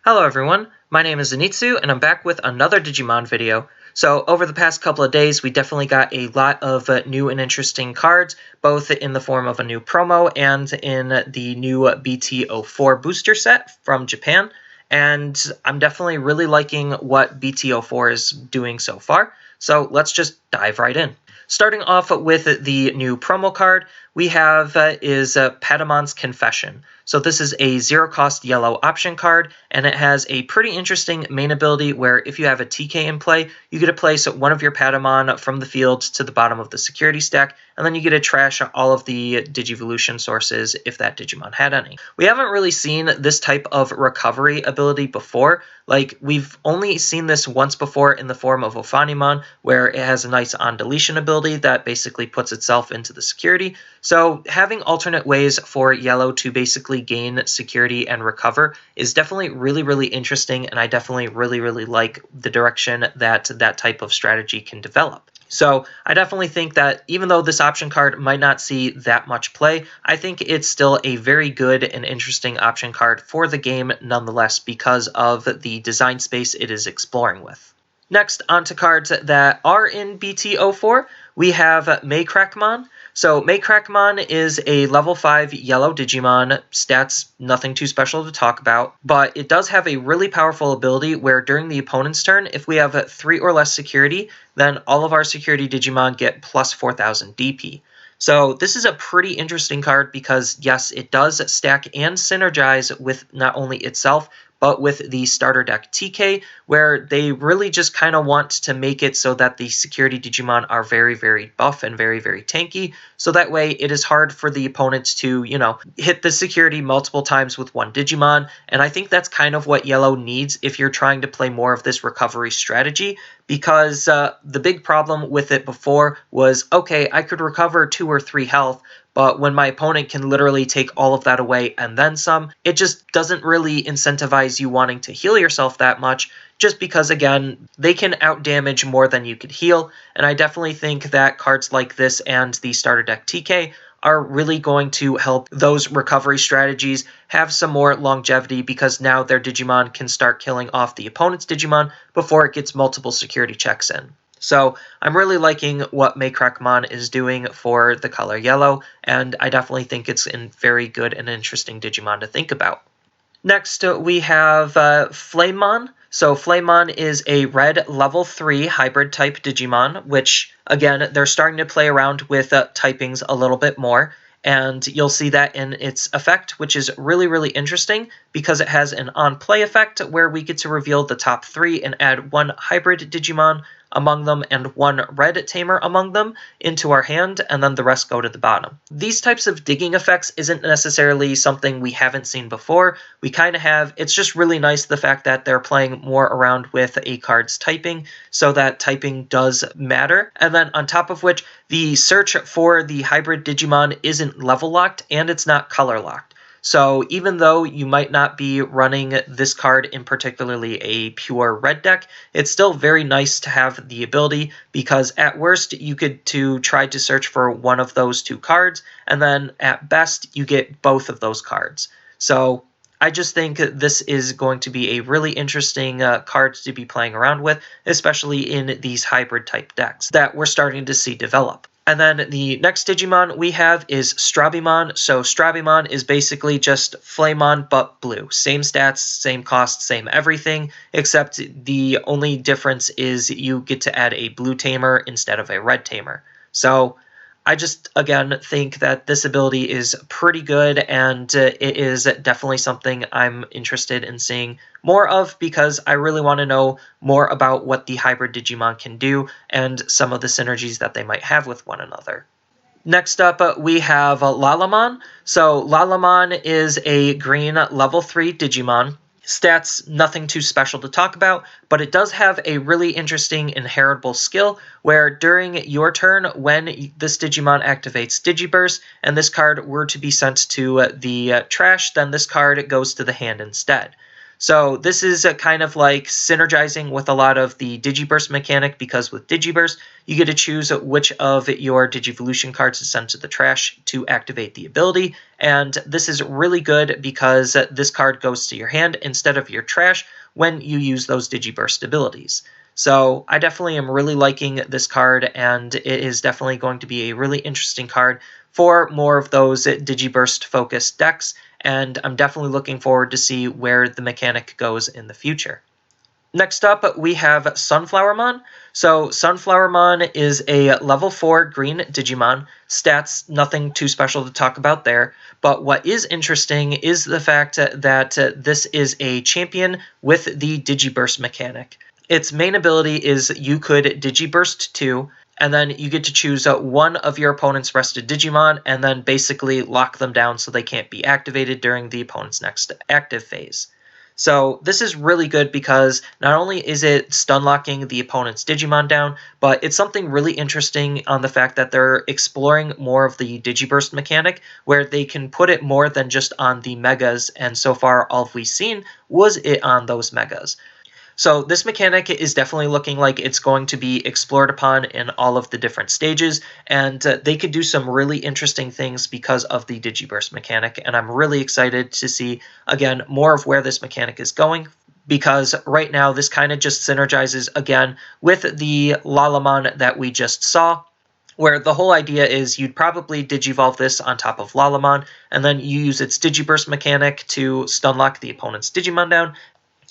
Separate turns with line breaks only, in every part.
Hello everyone, my name is Zenitsu and I'm back with another Digimon video. So over the past couple of days we definitely got a lot of new and interesting cards, both in the form of a new promo and in the new BT4 booster set from Japan. And I'm definitely really liking what BT4 is doing so far, so let's just dive right in. Starting off with the new promo card, we have Patamon's Confession. So this is a zero-cost yellow option card, and it has a pretty interesting main ability where if you have a TK in play, you get to place one of your Patamon from the field to the bottom of the security stack, and then you get to trash all of the Digivolution sources if that Digimon had any. We haven't really seen this type of recovery ability before. Like, we've only seen this once before in the form of omnimon, where it has a nice on-deletion ability that basically puts itself into the security. So having alternate ways for yellow to basically gain security and recover is definitely really interesting, and I definitely really like the direction that that type of strategy can develop. So I definitely think that even though this option card might not see that much play, I think it's still a very good and interesting option card for the game nonetheless because of the design space it is exploring with. Next, onto cards that are in BT4, we have Maycrackmon. So Maycrackmon is a level 5 yellow Digimon, stats nothing too special to talk about, but it does have a really powerful ability where during the opponent's turn, if we have 3 or less security, then all of our security Digimon get plus 4000 DP. So this is a pretty interesting card because yes, it does stack and synergize with not only itself, but with the starter deck TK, where they really just kind of want to make it so that the security Digimon are very buff and very tanky, so that way it is hard for the opponents to, hit the security multiple times with one Digimon, and I think that's kind of what yellow needs if you're trying to play more of this recovery strategy, because the big problem with it before was, okay, I could recover 2 or 3 health, but when my opponent can literally take all of that away and then some, it just doesn't really incentivize you wanting to heal yourself that much, just because, again, they can outdamage more than you could heal, and I definitely think that cards like this and the starter deck TK are really going to help those recovery strategies have some more longevity because now their Digimon can start killing off the opponent's Digimon before it gets multiple security checks in. So I'm really liking what Maycrackmon is doing for the color yellow, and I definitely think it's a very good and interesting Digimon to think about. Next, we have Flamemon. So Flamemon is a red level 3 hybrid type Digimon, which, again, they're starting to play around with typings a little bit more. And you'll see that in its effect, which is really interesting because it has an on-play effect where we get to reveal the top 3 and add 1 hybrid Digimon among them and 1 red tamer among them into our hand, and then the rest go to the bottom. These types of digging effects isn't necessarily something we haven't seen before. We kind of have. It's just really nice the fact that they're playing more around with a card's typing, so that typing does matter. And then on top of which, the search for the hybrid Digimon isn't level locked and it's not color locked. So even though you might not be running this card in particularly a pure red deck, it's still very nice to have the ability because at worst you could try to search for one of those 2 cards, and then at best you get both of those cards. So I just think this is going to be a really interesting card to be playing around with, especially in these hybrid type decks that we're starting to see develop. And then the next Digimon we have is Strabimon. So Strabimon is basically just Flamemon but blue. Same stats, same cost, same everything, except the only difference is you get to add a blue tamer instead of a red tamer. So I just, again, think that this ability is pretty good, and it is definitely something I'm interested in seeing more of because I really want to know more about what the hybrid Digimon can do and some of the synergies that they might have with one another. Next up, we have Lalamon. So Lalamon is a green level 3 Digimon. Stats, nothing too special to talk about, but it does have a really interesting inheritable skill where during your turn, when this Digimon activates Digiburst and this card were to be sent to the trash, then this card goes to the hand instead. So this is kind of like synergizing with a lot of the Digiburst mechanic, because with Digiburst, you get to choose which of your Digivolution cards to send to the trash to activate the ability, and this is really good because this card goes to your hand instead of your trash when you use those Digiburst abilities. So I definitely am really liking this card, and it is definitely going to be a really interesting card for more of those Digiburst-focused decks, and I'm definitely looking forward to see where the mechanic goes in the future. Next up, we have Sunflowermon. So Sunflowermon is a level 4 green Digimon. Stats, nothing too special to talk about there. But what is interesting is the fact that this is a champion with the Digiburst mechanic. Its main ability is you could Digiburst 2, and then you get to choose one of your opponent's rested Digimon and then basically lock them down so they can't be activated during the opponent's next active phase. So this is really good because not only is it stun locking the opponent's Digimon down, but it's something really interesting on the fact that they're exploring more of the Digiburst mechanic, where they can put it more than just on the Megas, and so far all we've seen was it on those Megas. So this mechanic is definitely looking like it's going to be explored upon in all of the different stages, and they could do some really interesting things because of the Digiburst mechanic, and I'm really excited to see, again, more of where this mechanic is going, because right now this kind of just synergizes, again, with the Lalamon that we just saw, where the whole idea is you'd probably Digivolve this on top of Lalamon, and then you use its Digiburst mechanic to stun lock the opponent's Digimon down,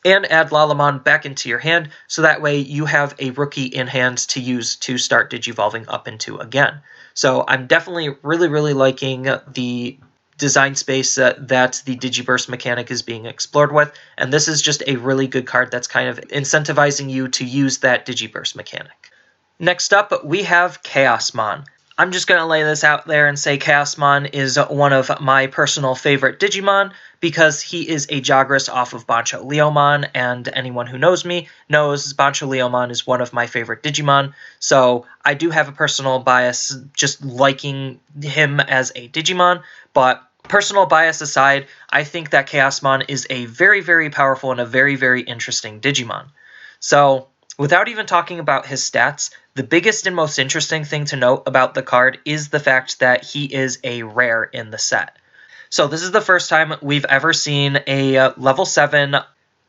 and add Lalamon back into your hand, so that way you have a rookie in hand to use to start Digivolving up into again. So I'm definitely really liking the design space that the Digiburst mechanic is being explored with, and this is just a really good card that's kind of incentivizing you to use that Digiburst mechanic. Next up, we have Chaosmon. I'm just going to lay this out there and say Chaosmon is one of my personal favorite Digimon because he is a Jagras off of Bancho Leomon, and anyone who knows me knows Bancho Leomon is one of my favorite Digimon, so I do have a personal bias just liking him as a Digimon, but personal bias aside, I think that Chaosmon is a very powerful and a very interesting Digimon. So, without even talking about his stats, the biggest and most interesting thing to note about the card is the fact that he is a rare in the set. So this is the first time we've ever seen a level 7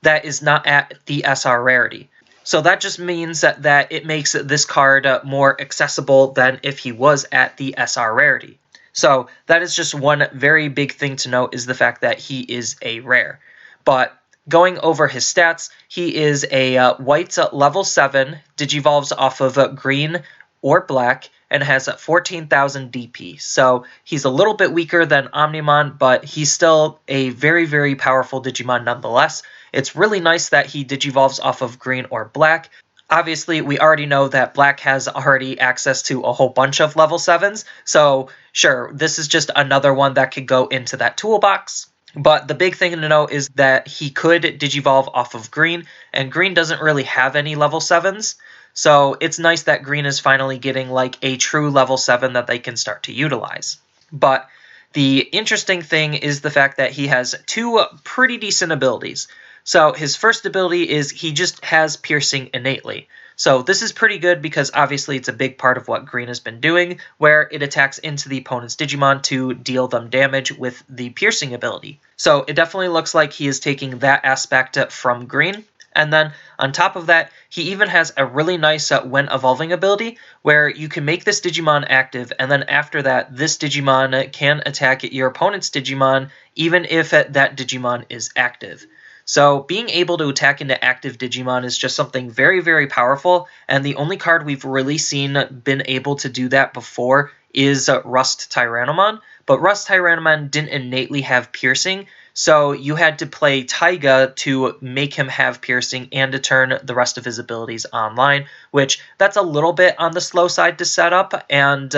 that is not at the SR rarity. So that just means that it makes this card more accessible than if he was at the SR rarity. So that is just one very big thing to note, is the fact that he is a rare. But going over his stats, he is a white level 7, Digivolves off of green or black, and has 14,000 DP. So he's a little bit weaker than Omnimon, but he's still a very powerful Digimon nonetheless. It's really nice that he Digivolves off of green or black. Obviously, we already know that black has already access to a whole bunch of level 7s, so sure, this is just another one that could go into that toolbox. But the big thing to know is that he could Digivolve off of green, and green doesn't really have any level 7s. So it's nice that green is finally getting like a true level 7 that they can start to utilize. But the interesting thing is the fact that he has two pretty decent abilities. So his first ability is he just has piercing innately. So this is pretty good because obviously it's a big part of what green has been doing, where it attacks into the opponent's Digimon to deal them damage with the piercing ability. So it definitely looks like he is taking that aspect from green. And then on top of that, he even has a really nice when evolving ability, where you can make this Digimon active, and then after that, this Digimon can attack your opponent's Digimon, even if that Digimon is active. So being able to attack into active Digimon is just something very powerful, and the only card we've really seen been able to do that before is Rust Tyrannomon, but Rust Tyrannomon didn't innately have piercing, so you had to play Taiga to make him have piercing and to turn the rest of his abilities online, which that's a little bit on the slow side to set up, and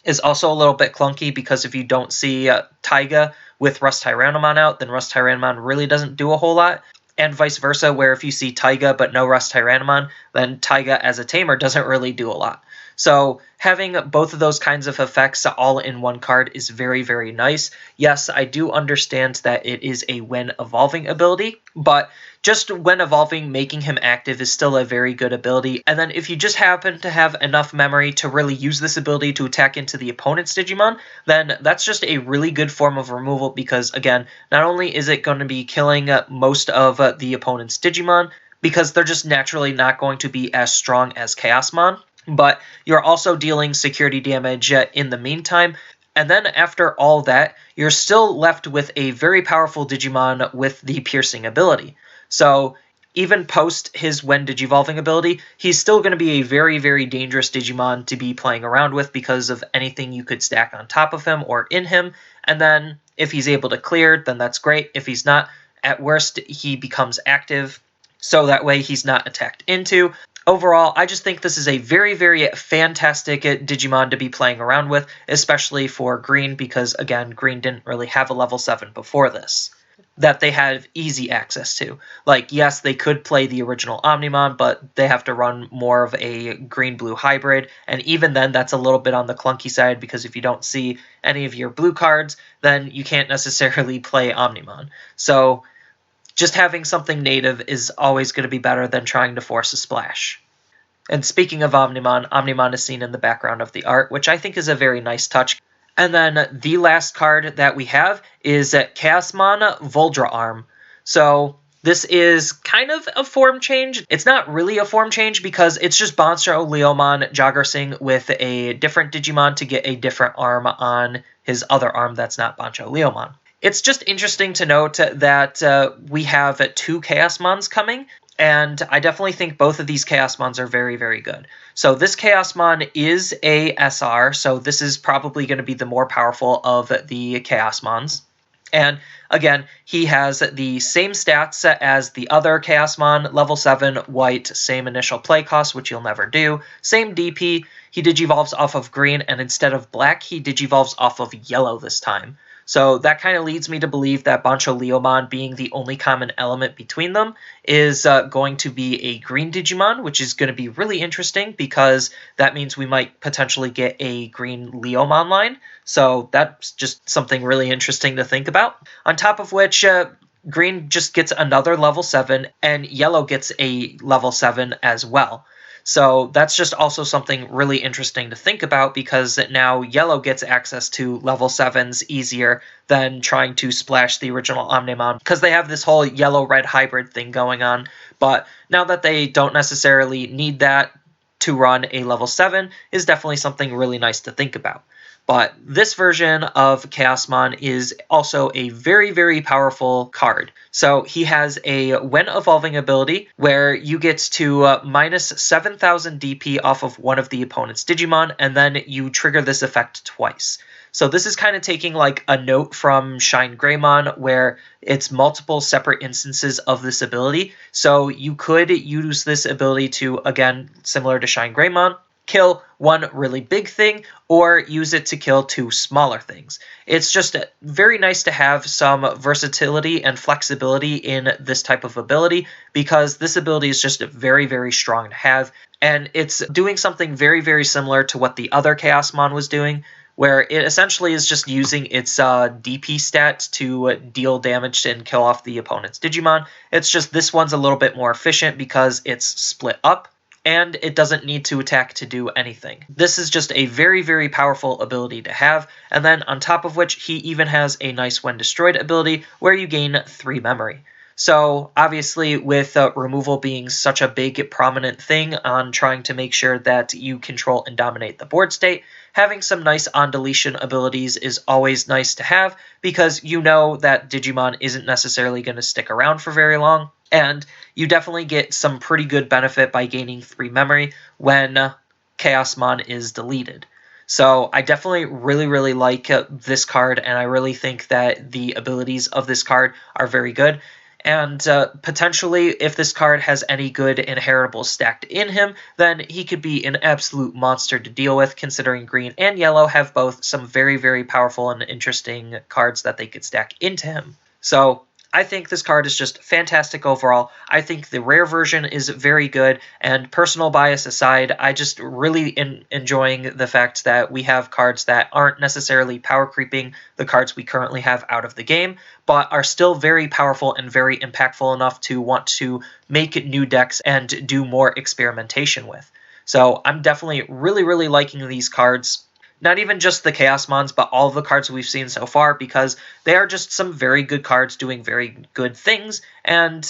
is also a little bit clunky because if you don't see Taiga with Rust Tyrannomon out, then Rust Tyrannomon really doesn't do a whole lot. And vice versa, where if you see Taiga but no Rust Tyrannomon, then Taiga as a tamer doesn't really do a lot. So having both of those kinds of effects all in one card is very, very nice. Yes, I do understand that it is a when evolving ability, but just when evolving, making him active is still a very good ability. And then if you just happen to have enough memory to really use this ability to attack into the opponent's Digimon, then that's just a really good form of removal because, again, not only is it going to be killing most of the opponent's Digimon, because they're just naturally not going to be as strong as Chaosmon, but you're also dealing security damage in the meantime. And then after all that, you're still left with a very powerful Digimon with the piercing ability. So even post his when Digivolving ability, he's still going to be a very, very dangerous Digimon to be playing around with because of anything you could stack on top of him or in him. And then if he's able to clear, then that's great. If he's not, at worst, he becomes active. So that way he's not attacked into. Overall, I just think this is a very, very fantastic Digimon to be playing around with, especially for Green, because, again, Green didn't really have a level 7 before this that they have easy access to. Like, yes, they could play the original Omnimon, but they have to run more of a green-blue hybrid, and even then, that's a little bit on the clunky side, because if you don't see any of your blue cards, then you can't necessarily play Omnimon. So just having something native is always going to be better than trying to force a splash. And speaking of Omnimon, Omnimon is seen in the background of the art, which I think is a very nice touch. And then the last card that we have is Chaosmon Valdur Arm. So this is kind of a form change. It's not really a form change because it's just Bancho Leomon Joggersing with a different Digimon to get a different arm on his other arm that's not Bancho Leomon. It's just interesting to note that we have two Chaosmons coming, and I definitely think both of these Chaosmons are very, very good. So this Chaosmon is a SR, so this is probably going to be the more powerful of the Chaosmons. And again, he has the same stats as the other Chaosmon, level 7, white, same initial play cost, which you'll never do, same DP, he digivolves off of green, and instead of black, he digivolves off of yellow this time. So that kind of leads me to believe that Bancho Leomon, being the only common element between them, is going to be a green Digimon, which is going to be really interesting because that means we might potentially get a green Leomon line. So that's just something really interesting to think about. On top of which, green just gets another level 7 and yellow gets a level 7 as well. So that's just also something really interesting to think about because now yellow gets access to level 7s easier than trying to splash the original Omnimon because they have this whole yellow-red hybrid thing going on. But now that they don't necessarily need that to run a level 7 is definitely something really nice to think about. But this version of Chaosmon is also a very, very powerful card. So he has a when evolving ability where you get to minus 7,000 DP off of one of the opponent's Digimon, and then you trigger this effect twice. So this is kind of taking like a note from Shine Greymon where it's multiple separate instances of this ability. So you could use this ability to, again, similar to Shine Greymon, kill one really big thing or use it to kill two smaller things. It's just very nice to have some versatility and flexibility in this type of ability because this ability is just very, very strong to have. And it's doing something very, very similar to what the other Chaosmon was doing, where it essentially is just using its DP stat to deal damage and kill off the opponent's Digimon. It's just this one's a little bit more efficient because it's split up, and it doesn't need to attack to do anything. This is just a very, very powerful ability to have, and then on top of which, he even has a nice When Destroyed ability where you gain 3 memory. So obviously with removal being such a big prominent thing on trying to make sure that you control and dominate the board state, having some nice on deletion abilities is always nice to have because you know that Digimon isn't necessarily going to stick around for very long. And you definitely get some pretty good benefit by gaining 3 memory when Chaosmon is deleted. So I definitely really, really like this card, and I really think that the abilities of this card are very good. And potentially, if this card has any good inheritables stacked in him, then he could be an absolute monster to deal with, considering green and yellow have both some very, very powerful and interesting cards that they could stack into him. So I think this card is just fantastic overall. I think the rare version is very good, and personal bias aside, I just really enjoying the fact that we have cards that aren't necessarily power creeping the cards we currently have out of the game, but are still very powerful and very impactful enough to want to make new decks and do more experimentation with. So I'm definitely really liking these cards. Not even just the Chaosmons, but all of the cards we've seen so far, because they are just some very good cards doing very good things, and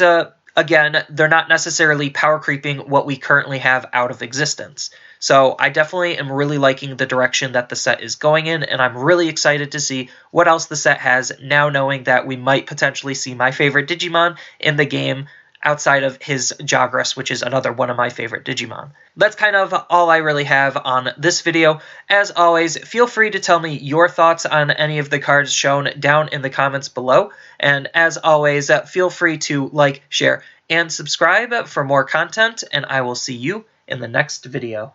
again, they're not necessarily power creeping what we currently have out of existence. So I definitely am really liking the direction that the set is going in, and I'm really excited to see what else the set has, now knowing that we might potentially see my favorite Digimon in the game, outside of his Jagras, which is another one of my favorite Digimon. That's kind of all I really have on this video. As always, feel free to tell me your thoughts on any of the cards shown down in the comments below. And as always, feel free to like, share, and subscribe for more content, and I will see you in the next video.